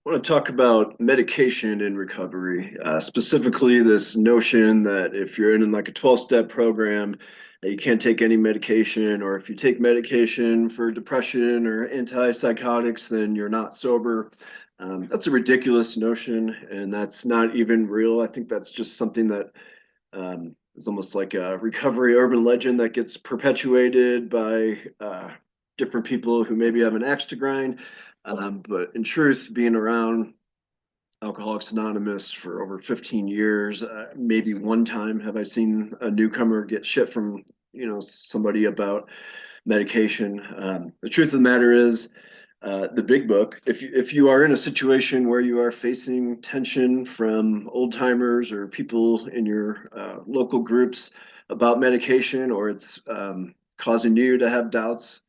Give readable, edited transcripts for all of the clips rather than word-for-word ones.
I want to talk about medication in recovery, specifically this notion that if you're in like a 12-step program, that you can't take any medication, or if you take medication for depression or antipsychotics, then you're not sober. That's a ridiculous notion, and that's not even real. I think that's just something that is almost like a recovery urban legend that gets perpetuated by different people who maybe have an axe to grind. But in truth, being around Alcoholics Anonymous for over 15 years, maybe one time have I seen a newcomer get shit from somebody about medication. The truth of the matter is, the big book. If you are in a situation where you are facing tension from old timers or people in your local groups about medication, or it's causing you to have doubts,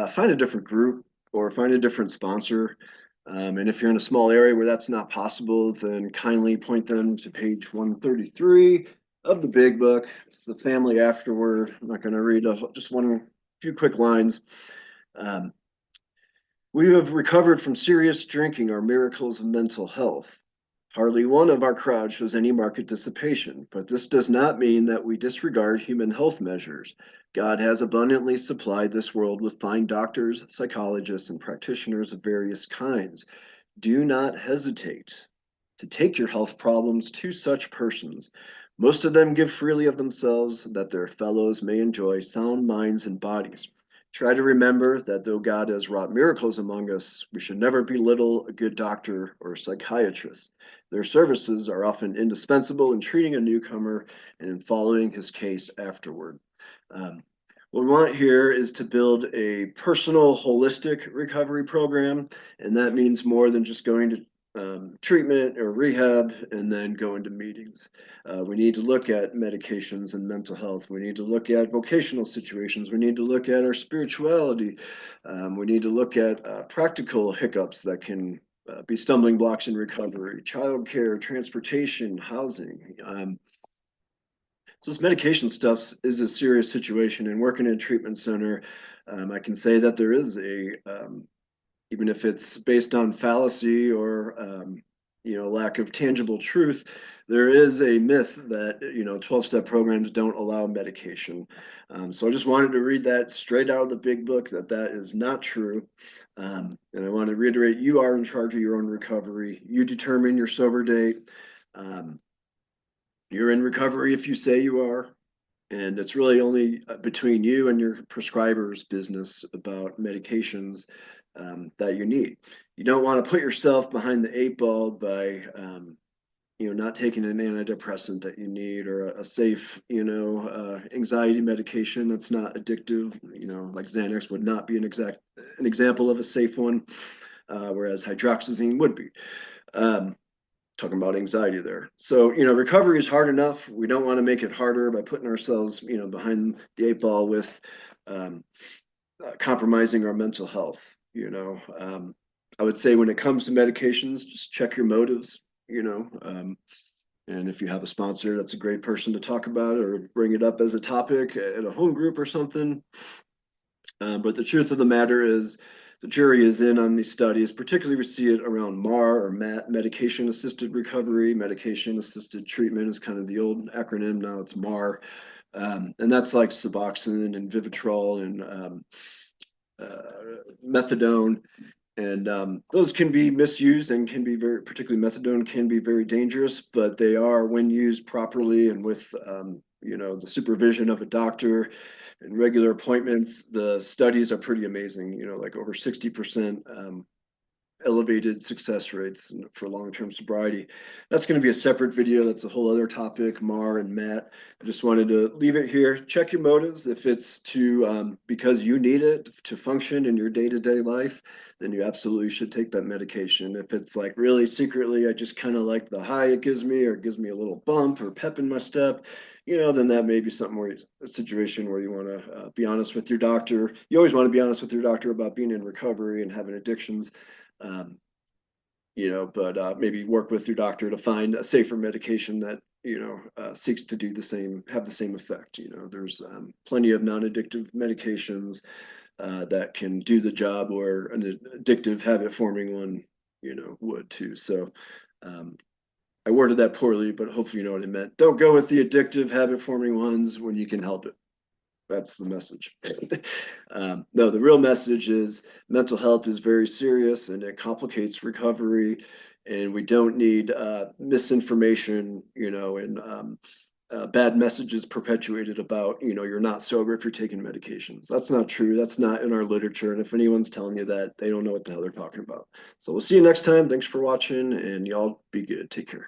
find a different group or find a different sponsor. And if you're in a small area where that's not possible, then kindly point them to page 133 of the big book. It's the family afterward. I'm not going to read just one few quick lines. Um, we have recovered from serious drinking our miracles of mental health. Hardly one of our crowd shows any marked dissipation, but this does not mean that we disregard human health measures. God has abundantly supplied this world with fine doctors, psychologists, and practitioners of various kinds. Do not hesitate to take your health problems to such persons. Most of them give freely of themselves that their fellows may enjoy sound minds and bodies. Try to remember that though God has wrought miracles among us, we should never belittle a good doctor or psychiatrist. Their services are often indispensable in treating a newcomer and in following his case afterward. Um, what we want here is to build a personal, holistic recovery program, and that means more than just going to treatment or rehab and then going to meetings. We need to look at medications and mental health. We need to look at vocational situations. We need to look at our spirituality. We need to look at practical hiccups that can be stumbling blocks in recovery, childcare, transportation, housing. So this medication stuff is a serious situation. And working in a treatment center, I can say that there is even if it's based on fallacy or lack of tangible truth, there is a myth that 12-step programs don't allow medication. So I just wanted to read that straight out of the big book that is not true. And I want to reiterate, you are in charge of your own recovery. You determine your sober date. Um, you're in recovery if you say you are. And it's really only between you and your prescriber's business about medications that you need. You don't want to put yourself behind the eight ball by, not taking an antidepressant that you need or a safe, anxiety medication that's not addictive. Like Xanax would not be an example of a safe one, whereas hydroxyzine would be. Um, Talking about anxiety there. So, recovery is hard enough. We don't want to make it harder by putting ourselves, behind the eight ball with um, compromising our mental health. I would say when it comes to medications, just check your motives, and if you have a sponsor, that's a great person to talk about or bring it up as a topic at a home group or something. But the truth of the matter is, the jury is in on these studies. Particularly, we see it around MAR or MAT, medication assisted recovery. Medication assisted treatment is kind of the old acronym. Now it's MAR. And that's like Suboxone and Vivitrol and methadone. And those can be misused and can be particularly methadone can be very dangerous, but they are, when used properly and with, the supervision of a doctor and regular appointments, the studies are pretty amazing, like over 60% elevated success rates for long-term sobriety. That's going to be a separate video. That's a whole other topic, Mar and Matt. I just wanted to leave it here. Check your motives. If it's to because you need it to function in your day-to-day life, then you absolutely should take that medication. If it's like really secretly, I just kind of like the high it gives me, or it gives me a little bump or pep in my step, then that may be something where a situation where you want to be honest with your doctor. You always want to be honest with your doctor about being in recovery and having addictions. Um, but maybe work with your doctor to find a safer medication that seeks to do the same, have the same effect. There's plenty of non-addictive medications that can do the job, or an addictive habit forming one would too. So um, I worded that poorly, but hopefully you know what I meant. Don't go with the addictive habit forming ones when you can help it. That's the message. No, the real message is mental health is very serious and it complicates recovery, and we don't need misinformation, and bad messages perpetuated about, you're not sober if you're taking medications. That's not true. That's not in our literature. And if anyone's telling you that, they don't know what the hell they're talking about. So we'll see you next time. Thanks for watching, and y'all be good. Take care.